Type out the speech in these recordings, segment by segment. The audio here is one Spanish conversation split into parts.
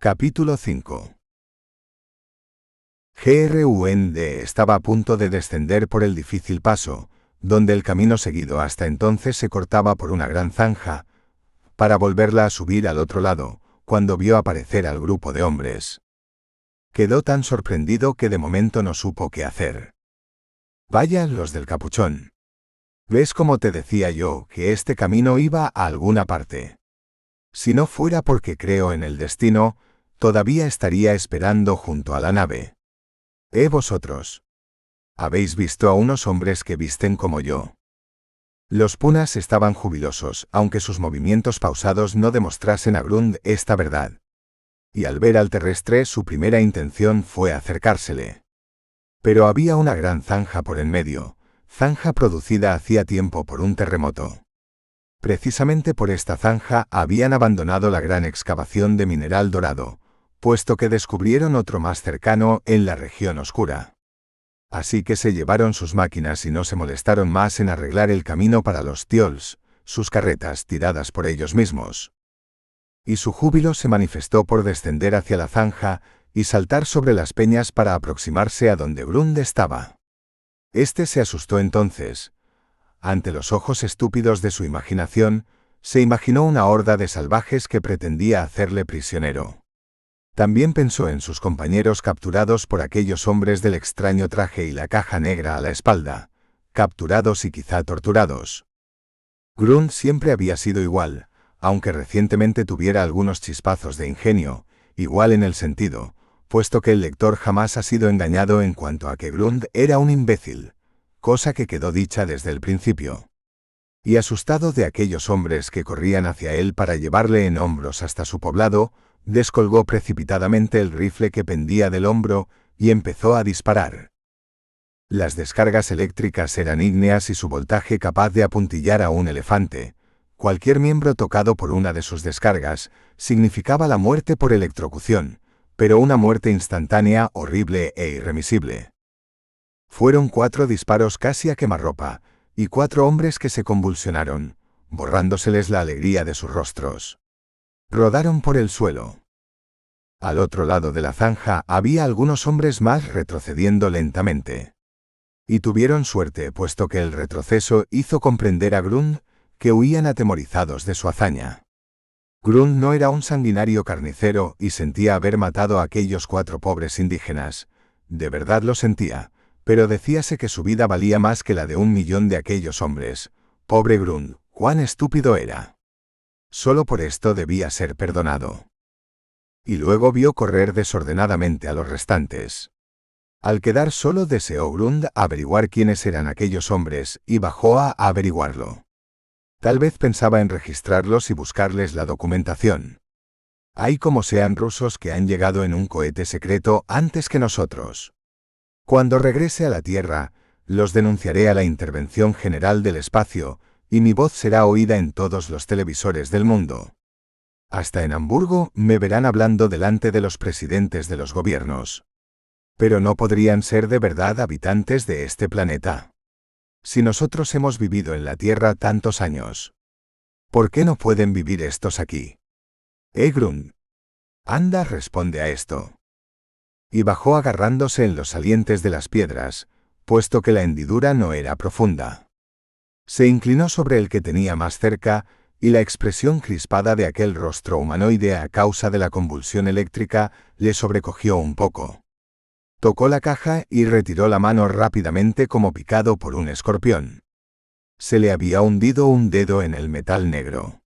Capítulo 5. Grund estaba a punto de descender por el difícil paso, donde el camino seguido hasta entonces se cortaba por una gran zanja, para volverla a subir al otro lado, cuando vio aparecer al grupo de hombres. Quedó tan sorprendido que de momento no supo qué hacer. Vaya, los del capuchón. ¿Ves cómo te decía yo que este camino iba a alguna parte? Si no fuera porque creo en el destino, todavía estaría esperando junto a la nave. Vosotros. Habéis visto a unos hombres que visten como yo. Los punas estaban jubilosos, aunque sus movimientos pausados no demostrasen a Grund esta verdad. Y al ver al terrestre su primera intención fue acercársele. Pero había una gran zanja por en medio, zanja producida hacía tiempo por un terremoto. Precisamente por esta zanja habían abandonado la gran excavación de mineral dorado, puesto que descubrieron otro más cercano en la región oscura. Así que se llevaron sus máquinas y no se molestaron más en arreglar el camino para los tiols, sus carretas tiradas por ellos mismos. Y su júbilo se manifestó por descender hacia la zanja y saltar sobre las peñas para aproximarse a donde Grund estaba. Este se asustó entonces. Ante los ojos estúpidos de su imaginación, se imaginó una horda de salvajes que pretendía hacerle prisionero. También pensó en sus compañeros capturados por aquellos hombres del extraño traje y la caja negra a la espalda, capturados y quizá torturados. Grund siempre había sido igual, aunque recientemente tuviera algunos chispazos de ingenio, igual en el sentido, puesto que el lector jamás ha sido engañado en cuanto a que Grund era un imbécil, cosa que quedó dicha desde el principio. Y asustado de aquellos hombres que corrían hacia él para llevarle en hombros hasta su poblado, descolgó precipitadamente el rifle que pendía del hombro y empezó a disparar. Las descargas eléctricas eran ígneas y su voltaje capaz de apuntillar a un elefante. Cualquier miembro tocado por una de sus descargas significaba la muerte por electrocución, pero una muerte instantánea, horrible e irremisible. Fueron 4 disparos casi a quemarropa, y 4 hombres que se convulsionaron, borrándoseles la alegría de sus rostros. Rodaron por el suelo. Al otro lado de la zanja había algunos hombres más retrocediendo lentamente. Y tuvieron suerte, puesto que el retroceso hizo comprender a Grund que huían atemorizados de su hazaña. Grund no era un sanguinario carnicero y sentía haber matado a aquellos 4 pobres indígenas. De verdad lo sentía, pero decíase que su vida valía más que la de 1.000.000 de aquellos hombres. Pobre Grund, cuán estúpido era. Solo por esto debía ser perdonado. Y luego vio correr desordenadamente a los restantes. Al quedar solo deseó Grund averiguar quiénes eran aquellos hombres y bajó a averiguarlo. Tal vez pensaba en registrarlos y buscarles la documentación. Hay como sean rusos que han llegado en un cohete secreto antes que nosotros. Cuando regrese a la Tierra, los denunciaré a la Intervención General del Espacio, y mi voz será oída en todos los televisores del mundo. Hasta en Hamburgo me verán hablando delante de los presidentes de los gobiernos. Pero no podrían ser de verdad habitantes de este planeta. Si nosotros hemos vivido en la Tierra tantos años, ¿por qué no pueden vivir estos aquí? Grund. Anda, responde a esto. Y bajó agarrándose en los salientes de las piedras, puesto que la hendidura no era profunda. Se inclinó sobre el que tenía más cerca, y la expresión crispada de aquel rostro humanoide a causa de la convulsión eléctrica le sobrecogió un poco. Tocó la caja y retiró la mano rápidamente como picado por un escorpión. Se le había hundido un dedo en el metal negro.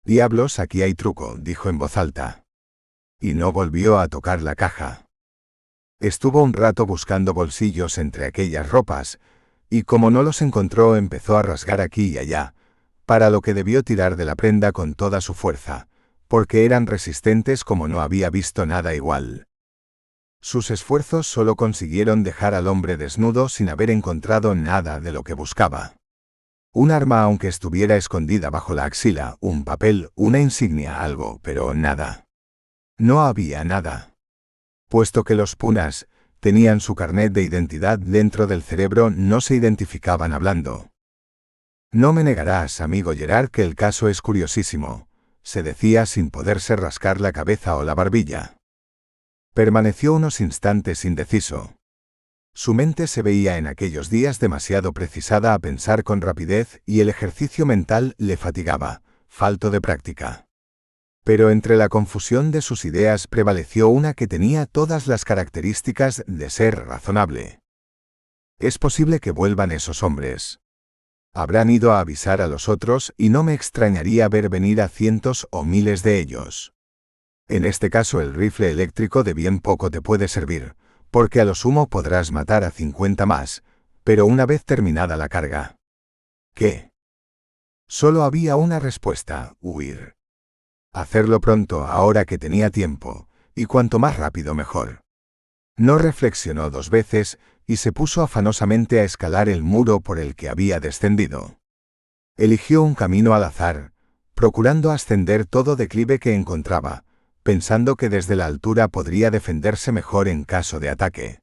«Diablos, aquí hay truco», dijo en voz alta. Y no volvió a tocar la caja. Estuvo un rato buscando bolsillos entre aquellas ropas, y como no los encontró empezó a rasgar aquí y allá, para lo que debió tirar de la prenda con toda su fuerza, porque eran resistentes como no había visto nada igual. Sus esfuerzos solo consiguieron dejar al hombre desnudo sin haber encontrado nada de lo que buscaba. Un arma aunque estuviera escondida bajo la axila, un papel, una insignia, algo, pero nada. No había nada. Puesto que los punas tenían su carnet de identidad dentro del cerebro, no se identificaban hablando. No me negarás, amigo Gerard, que el caso es curiosísimo. se decía sin poderse rascar la cabeza o la barbilla. Permaneció unos instantes indeciso. Su mente se veía en aquellos días demasiado precisada a pensar con rapidez y el ejercicio mental le fatigaba, falto de práctica. Pero entre la confusión de sus ideas prevaleció una que tenía todas las características de ser razonable. Es posible que vuelvan esos hombres. Habrán ido a avisar a los otros y no me extrañaría ver venir a cientos o miles de ellos. En este caso el rifle eléctrico de bien poco te puede servir, porque a lo sumo podrás matar a 50 más, pero una vez terminada la carga. ¿Qué? Solo había una respuesta: huir. Hacerlo pronto, ahora que tenía tiempo, y cuanto más rápido mejor. No reflexionó dos veces y se puso afanosamente a escalar el muro por el que había descendido. Eligió un camino al azar, procurando ascender todo declive que encontraba, pensando que desde la altura podría defenderse mejor en caso de ataque.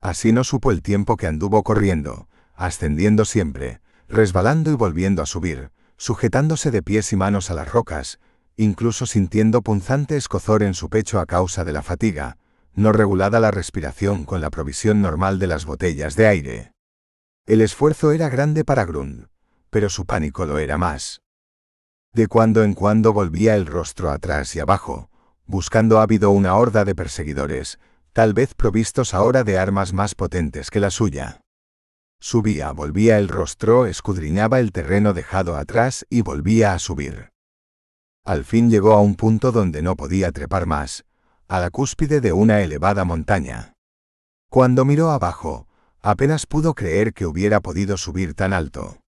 Así no supo el tiempo que anduvo corriendo, ascendiendo siempre, resbalando y volviendo a subir, sujetándose de pies y manos a las rocas, incluso sintiendo punzante escozor en su pecho a causa de la fatiga, no regulada la respiración con la provisión normal de las botellas de aire. El esfuerzo era grande para Grund, pero su pánico lo era más. De cuando en cuando volvía el rostro atrás y abajo, buscando ávido una horda de perseguidores, tal vez provistos ahora de armas más potentes que la suya. Subía, volvía el rostro, escudriñaba el terreno dejado atrás y volvía a subir. Al fin llegó a un punto donde no podía trepar más, a la cúspide de una elevada montaña. Cuando miró abajo, apenas pudo creer que hubiera podido subir tan alto.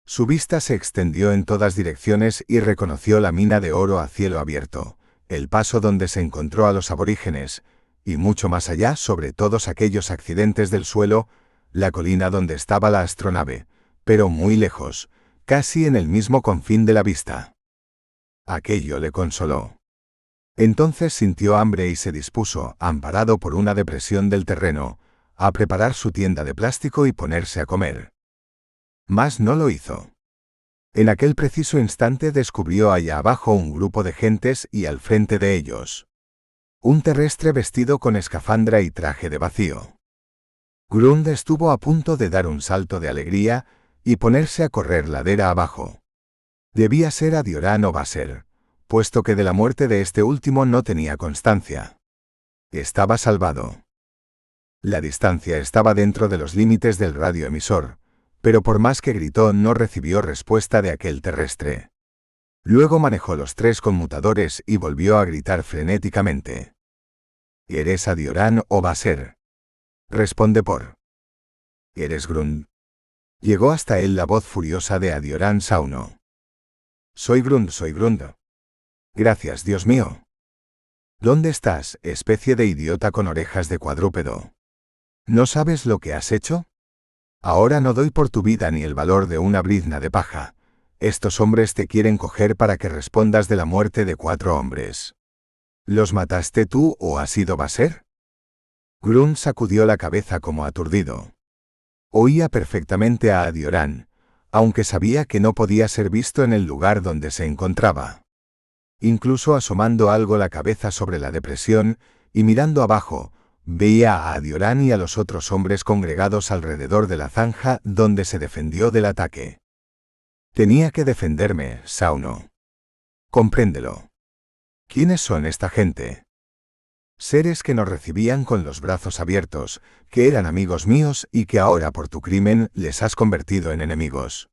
Su vista se extendió en todas direcciones y reconoció la mina de oro a cielo abierto, el paso donde se encontró a los aborígenes, y mucho más allá, sobre todos aquellos accidentes del suelo, la colina donde estaba la astronave, pero muy lejos, casi en el mismo confín de la vista. Aquello le consoló. Entonces sintió hambre y se dispuso, amparado por una depresión del terreno, a preparar su tienda de plástico y ponerse a comer. Mas no lo hizo. En aquel preciso instante descubrió allá abajo un grupo de gentes y al frente de ellos un terrestre vestido con escafandra y traje de vacío. Grund estuvo a punto de dar un salto de alegría y ponerse a correr ladera abajo. Debía ser Adioran o Basser, puesto que de la muerte de este último no tenía constancia. Estaba salvado. La distancia estaba dentro de los límites del radioemisor, pero por más que gritó no recibió respuesta de aquel terrestre. Luego manejó los 3 conmutadores y volvió a gritar frenéticamente. ¿Eres Adioran o Basser? Responde por. ¿Eres Grund? Llegó hasta él la voz furiosa de Adioran Sauno. Soy Grund, soy Grund. Gracias, Dios mío. ¿Dónde estás, especie de idiota con orejas de cuadrúpedo? ¿No sabes lo que has hecho? Ahora no doy por tu vida ni el valor de una brizna de paja. Estos hombres te quieren coger para que respondas de la muerte de 4 hombres. ¿Los mataste tú o ha sido Basser? Grund sacudió la cabeza como aturdido. Oía perfectamente a Adioran, aunque sabía que no podía ser visto en el lugar donde se encontraba. Incluso asomando algo la cabeza sobre la depresión y mirando abajo, veía a Adioran y a los otros hombres congregados alrededor de la zanja donde se defendió del ataque. Tenía que defenderme, Sauno. Compréndelo. ¿Quiénes son esta gente? Seres que nos recibían con los brazos abiertos, que eran amigos míos y que ahora por tu crimen les has convertido en enemigos.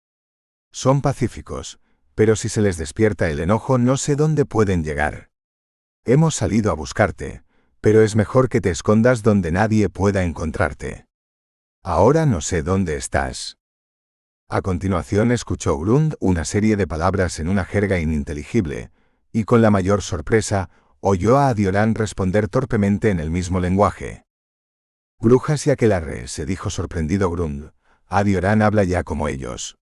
Son pacíficos, pero si se les despierta el enojo no sé dónde pueden llegar. Hemos salido a buscarte, pero es mejor que te escondas donde nadie pueda encontrarte. Ahora no sé dónde estás. A continuación escuchó Grund una serie de palabras en una jerga ininteligible, y con la mayor sorpresa, oyó a Adioran responder torpemente en el mismo lenguaje. Brujas y aquelarre, se dijo sorprendido Grund, Adioran habla ya como ellos.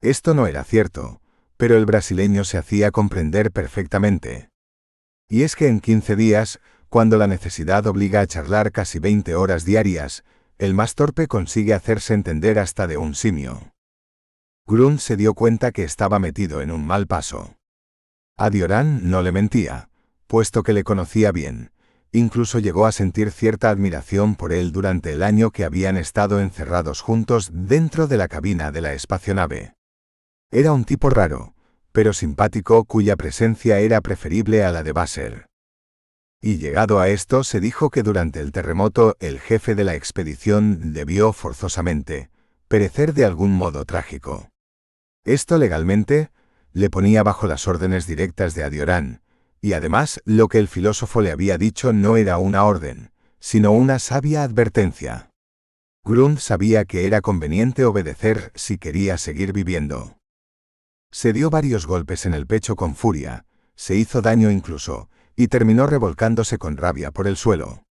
Esto no era cierto, pero el brasileño se hacía comprender perfectamente. Y es que en 15 días, cuando la necesidad obliga a charlar casi 20 horas diarias, el más torpe consigue hacerse entender hasta de un simio. Grund se dio cuenta que estaba metido en un mal paso. Adioran no le mentía, puesto que le conocía bien. Incluso llegó a sentir cierta admiración por él durante el año que habían estado encerrados juntos dentro de la cabina de la espacionave. Era un tipo raro, pero simpático, cuya presencia era preferible a la de Basser. Y llegado a esto, se dijo que durante el terremoto el jefe de la expedición debió forzosamente perecer de algún modo trágico. Esto legalmente le ponía bajo las órdenes directas de Adioran, y además lo que el filósofo le había dicho no era una orden, sino una sabia advertencia. Grund sabía que era conveniente obedecer si quería seguir viviendo. Se dio varios golpes en el pecho con furia, se hizo daño incluso, y terminó revolcándose con rabia por el suelo.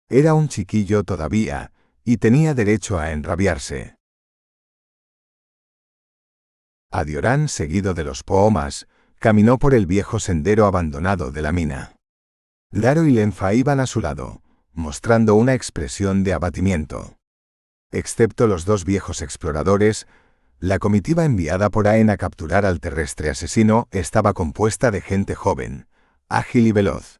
Era un chiquillo todavía, y tenía derecho a enrabiarse. Adioran, seguido de los poomas, caminó por el viejo sendero abandonado de la mina. Daro y Lenfa iban a su lado, mostrando una expresión de abatimiento. Excepto los dos viejos exploradores, la comitiva enviada por Aen a capturar al terrestre asesino estaba compuesta de gente joven, ágil y veloz.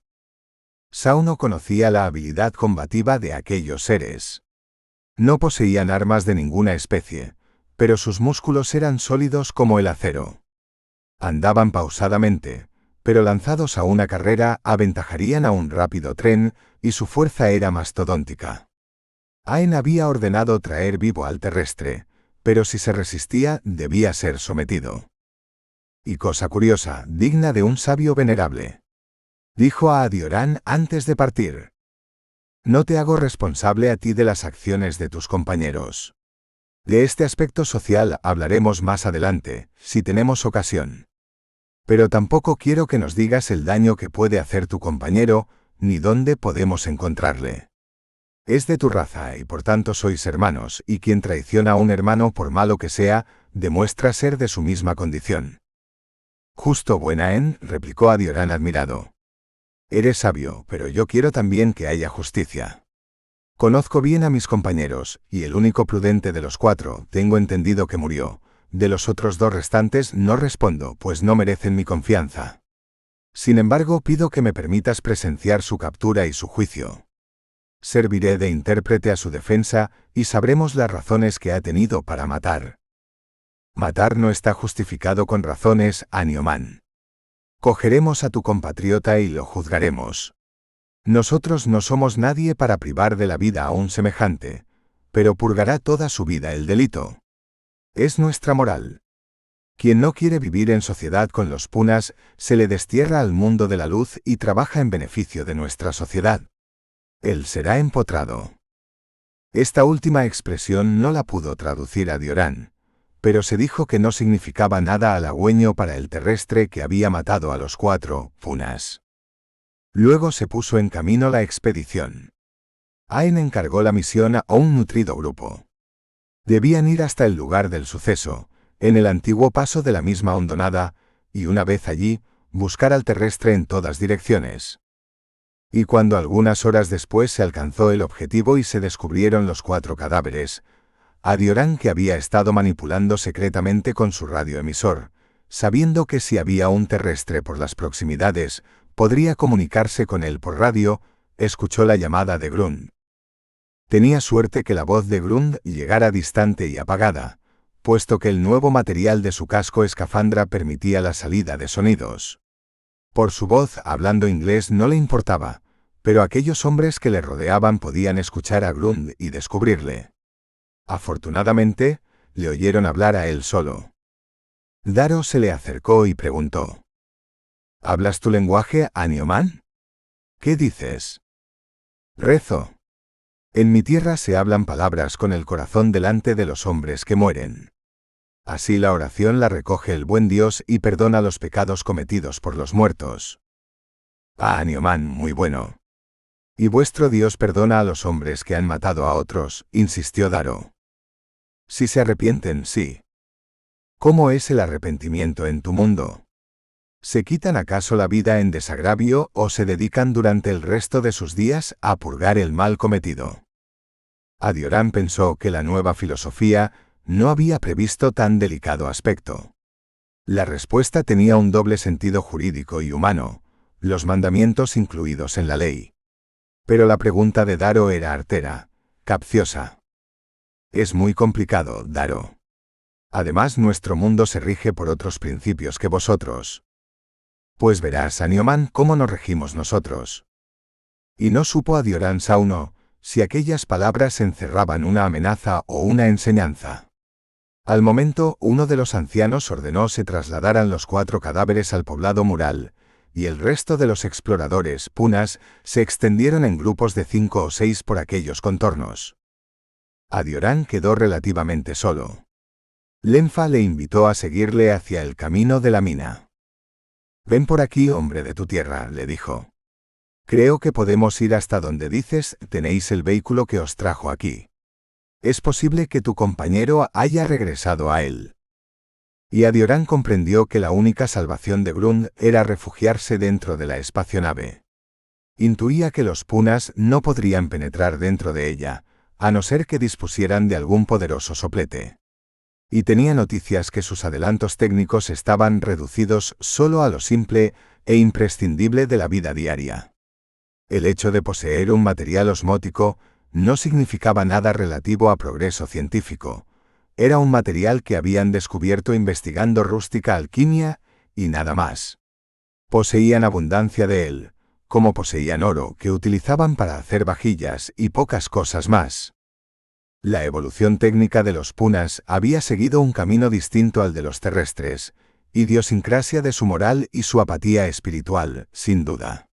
Sauno conocía la habilidad combativa de aquellos seres. No poseían armas de ninguna especie, pero sus músculos eran sólidos como el acero. Andaban pausadamente, pero lanzados a una carrera aventajarían a un rápido tren, y su fuerza era mastodóntica. Aen había ordenado traer vivo al terrestre, pero si se resistía, debía ser sometido. Y cosa curiosa, digna de un sabio venerable. Dijo a Adioran antes de partir: no te hago responsable a ti de las acciones de tus compañeros. De este aspecto social hablaremos más adelante, si tenemos ocasión. Pero tampoco quiero que nos digas el daño que puede hacer tu compañero, ni dónde podemos encontrarle. Es de tu raza y por tanto sois hermanos, y quien traiciona a un hermano por malo que sea, demuestra ser de su misma condición. Justo buen Aen, replicó Adioran admirado. Eres sabio, pero yo quiero también que haya justicia. Conozco bien a mis compañeros, y el único prudente de los 4, tengo entendido que murió. De los otros 2 restantes no respondo, pues no merecen mi confianza. Sin embargo, pido que me permitas presenciar su captura y su juicio. Serviré de intérprete a su defensa, y sabremos las razones que ha tenido para matar. Matar no está justificado con razones, Anioman. Cogeremos a tu compatriota y lo juzgaremos. Nosotros no somos nadie para privar de la vida a un semejante, pero purgará toda su vida el delito. Es nuestra moral. Quien no quiere vivir en sociedad con los punas, se le destierra al mundo de la luz y trabaja en beneficio de nuestra sociedad. Él será empotrado. Esta última expresión no la pudo traducir Adioran, pero se dijo que no significaba nada halagüeño para el terrestre que había matado a los 4 punas. Luego se puso en camino la expedición. Aen encargó la misión a un nutrido grupo. Debían ir hasta el lugar del suceso, en el antiguo paso de la misma hondonada, y una vez allí, buscar al terrestre en todas direcciones. Y cuando algunas horas después se alcanzó el objetivo y se descubrieron los 4 cadáveres, Adioran, que había estado manipulando secretamente con su radioemisor, sabiendo que si había un terrestre por las proximidades, podría comunicarse con él por radio, escuchó la llamada de Grund. Tenía suerte que la voz de Grund llegara distante y apagada, puesto que el nuevo material de su casco escafandra permitía la salida de sonidos. Por su voz, hablando inglés, no le importaba, pero aquellos hombres que le rodeaban podían escuchar a Grund y descubrirle. Afortunadamente, le oyeron hablar a él solo. Daro se le acercó y preguntó: ¿hablas tu lenguaje, Anioman? ¿Qué dices? Rezo. En mi tierra se hablan palabras con el corazón delante de los hombres que mueren. Así la oración la recoge el buen Dios y perdona los pecados cometidos por los muertos. Ah, Anioman, muy bueno. Y vuestro Dios perdona a los hombres que han matado a otros, insistió Daro. Si se arrepienten, sí. ¿Cómo es el arrepentimiento en tu mundo? ¿Se quitan acaso la vida en desagravio o se dedican durante el resto de sus días a purgar el mal cometido? Adioran pensó que la nueva filosofía no había previsto tan delicado aspecto. La respuesta tenía un doble sentido jurídico y humano, los mandamientos incluidos en la ley. Pero la pregunta de Daro era artera, capciosa. Es muy complicado, Daro. Además, nuestro mundo se rige por otros principios que vosotros. Pues verás, Anioman, cómo nos regimos nosotros. Y no supo Adioran Sauno si aquellas palabras encerraban una amenaza o una enseñanza. Al momento, uno de los ancianos ordenó se trasladaran los 4 cadáveres al poblado mural, y el resto de los exploradores punas se extendieron en grupos de 5 o 6 por aquellos contornos. Adioran quedó relativamente solo. Lenfa le invitó a seguirle hacia el camino de la mina. «Ven por aquí, hombre de tu tierra», le dijo. «Creo que podemos ir hasta donde dices tenéis el vehículo que os trajo aquí. Es posible que tu compañero haya regresado a él». Y Adioran comprendió que la única salvación de Grund era refugiarse dentro de la espacionave. Intuía que los punas no podrían penetrar dentro de ella, a no ser que dispusieran de algún poderoso soplete. Y tenía noticias que sus adelantos técnicos estaban reducidos solo a lo simple e imprescindible de la vida diaria. El hecho de poseer un material osmótico no significaba nada relativo a progreso científico. Era un material que habían descubierto investigando rústica alquimia y nada más. Poseían abundancia de él, como poseían oro que utilizaban para hacer vajillas y pocas cosas más. La evolución técnica de los punas había seguido un camino distinto al de los terrestres, idiosincrasia de su moral y su apatía espiritual, sin duda.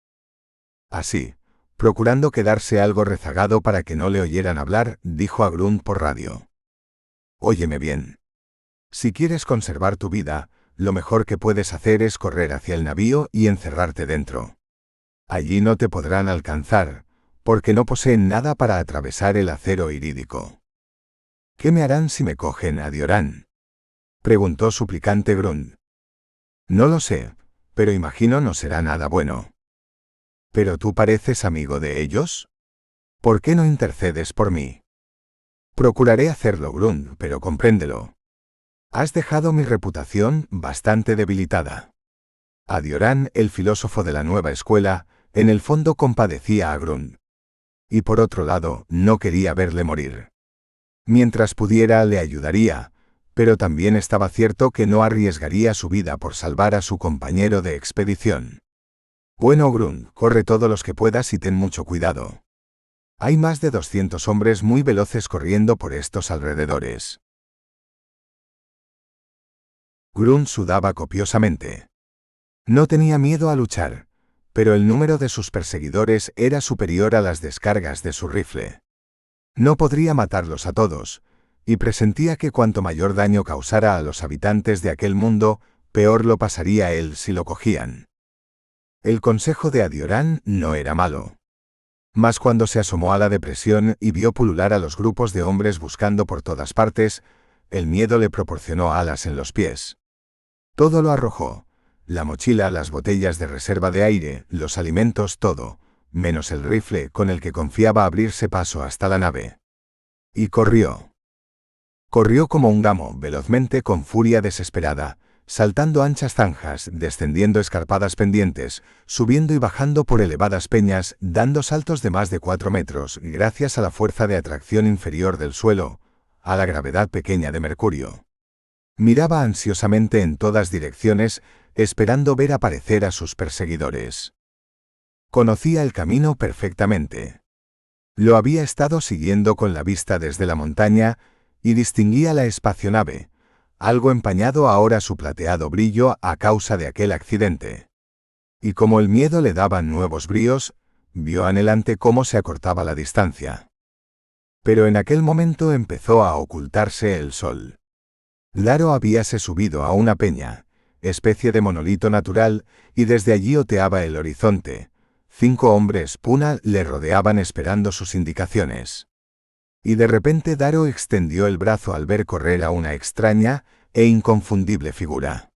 Así, procurando quedarse algo rezagado para que no le oyeran hablar, dijo a Grund por radio. «Óyeme bien. Si quieres conservar tu vida, lo mejor que puedes hacer es correr hacia el navío y encerrarte dentro. Allí no te podrán alcanzar, porque no poseen nada para atravesar el acero irídico». «¿Qué me harán si me cogen, Adioran?», preguntó suplicante Grund. «No lo sé, pero imagino no será nada bueno». «¿Pero tú pareces amigo de ellos? ¿Por qué no intercedes por mí?» «Procuraré hacerlo, Grund, pero compréndelo. Has dejado mi reputación bastante debilitada». Adioran, el filósofo de la nueva escuela, en el fondo compadecía a Grund. Y por otro lado, no quería verle morir. Mientras pudiera le ayudaría, pero también estaba cierto que no arriesgaría su vida por salvar a su compañero de expedición. «Bueno, Grund, corre todos los que puedas y ten mucho cuidado. Hay más de 200 hombres muy veloces corriendo por estos alrededores». Grund sudaba copiosamente. No tenía miedo a luchar, pero el número de sus perseguidores era superior a las descargas de su rifle. No podría matarlos a todos, y presentía que cuanto mayor daño causara a los habitantes de aquel mundo, peor lo pasaría él si lo cogían. El consejo de Adioran no era malo. Mas cuando se asomó a la depresión y vio pulular a los grupos de hombres buscando por todas partes, el miedo le proporcionó alas en los pies. Todo lo arrojó: la mochila, las botellas de reserva de aire, los alimentos, todo, menos el rifle con el que confiaba abrirse paso hasta la nave. Y corrió. Corrió como un gamo, velozmente, con furia desesperada, saltando anchas zanjas, descendiendo escarpadas pendientes, subiendo y bajando por elevadas peñas, dando saltos de más de 4 metros, gracias a la fuerza de atracción inferior del suelo, a la gravedad pequeña de Mercurio. Miraba ansiosamente en todas direcciones, esperando ver aparecer a sus perseguidores. Conocía el camino perfectamente. Lo había estado siguiendo con la vista desde la montaña, y distinguía la espacionave, algo empañado ahora su plateado brillo a causa de aquel accidente. Y como el miedo le daba nuevos bríos, vio anhelante cómo se acortaba la distancia. Pero en aquel momento empezó a ocultarse el sol. Daro habíase subido a una peña, especie de monolito natural, y desde allí oteaba el horizonte. 5 hombres puna le rodeaban esperando sus indicaciones. Y de repente Daro extendió el brazo al ver correr a una extraña e inconfundible figura.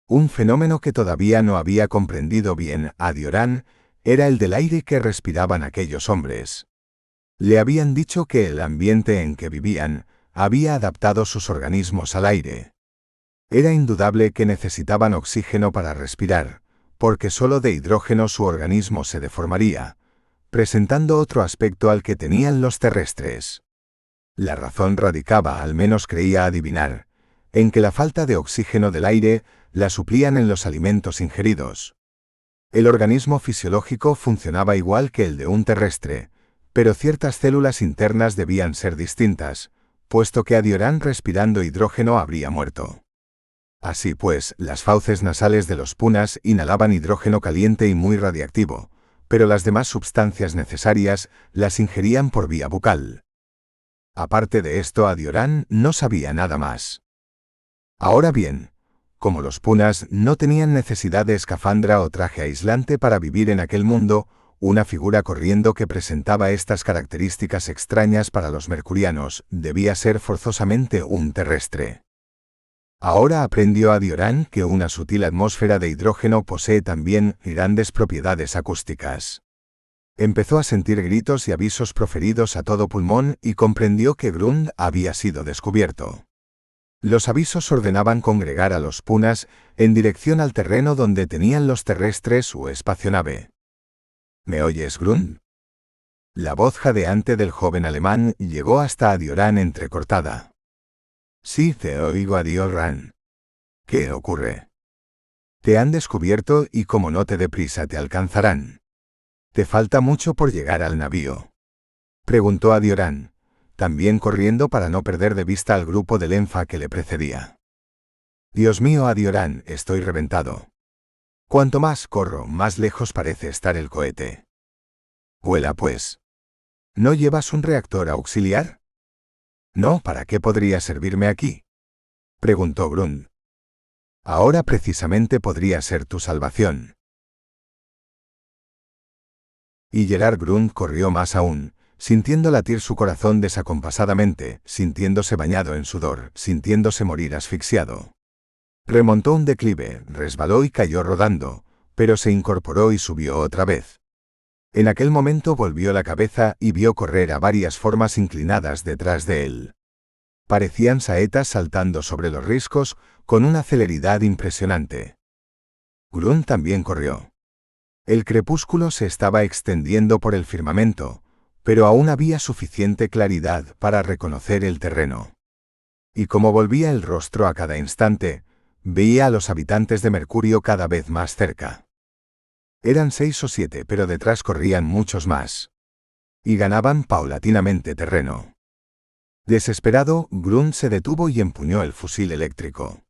Un fenómeno que todavía no había comprendido bien Adioran era el del aire que respiraban aquellos hombres. Le habían dicho que el ambiente en que vivían había adaptado sus organismos al aire. Era indudable que necesitaban oxígeno para respirar, porque solo de hidrógeno su organismo se deformaría, presentando otro aspecto al que tenían los terrestres. La razón radicaba, al menos creía adivinar, en que la falta de oxígeno del aire la suplían en los alimentos ingeridos. El organismo fisiológico funcionaba igual que el de un terrestre, pero ciertas células internas debían ser distintas, puesto que Adioran respirando hidrógeno habría muerto. Así pues, las fauces nasales de los punas inhalaban hidrógeno caliente y muy radiactivo, pero las demás sustancias necesarias las ingerían por vía bucal. Aparte de esto, Adioran no sabía nada más. Ahora bien, como los punas no tenían necesidad de escafandra o traje aislante para vivir en aquel mundo, una figura corriendo que presentaba estas características extrañas para los mercurianos debía ser forzosamente un terrestre. Ahora aprendió Adioran que una sutil atmósfera de hidrógeno posee también grandes propiedades acústicas. Empezó a sentir gritos y avisos proferidos a todo pulmón y comprendió que Grund había sido descubierto. Los avisos ordenaban congregar a los punas en dirección al terreno donde tenían los terrestres su espacionave. ¿Me oyes, Grund? La voz jadeante del joven alemán llegó hasta Adioran entrecortada. Sí, te oigo, Adioran. ¿Qué ocurre? Te han descubierto y como no te dé prisa te alcanzarán. ¿Te falta mucho por llegar al navío? Preguntó Adioran, también corriendo para no perder de vista al grupo del Enfa que le precedía. Dios mío, Adioran, estoy reventado. Cuanto más corro, más lejos parece estar el cohete. Vuela pues. ¿No llevas un reactor auxiliar? No, ¿para qué podría servirme aquí? Preguntó Grund. Ahora precisamente podría ser tu salvación. Y Gerard Grund corrió más aún, sintiendo latir su corazón desacompasadamente, sintiéndose bañado en sudor, sintiéndose morir asfixiado. Remontó un declive, resbaló y cayó rodando, pero se incorporó y subió otra vez. En aquel momento volvió la cabeza y vio correr a varias formas inclinadas detrás de él. Parecían saetas saltando sobre los riscos con una celeridad impresionante. Grund también corrió. El crepúsculo se estaba extendiendo por el firmamento, pero aún había suficiente claridad para reconocer el terreno. Y como volvía el rostro a cada instante, veía a los habitantes de Mercurio cada vez más cerca. Eran 6 o 7, pero detrás corrían muchos más. Y ganaban paulatinamente terreno. Desesperado, Grund se detuvo y empuñó el fusil eléctrico.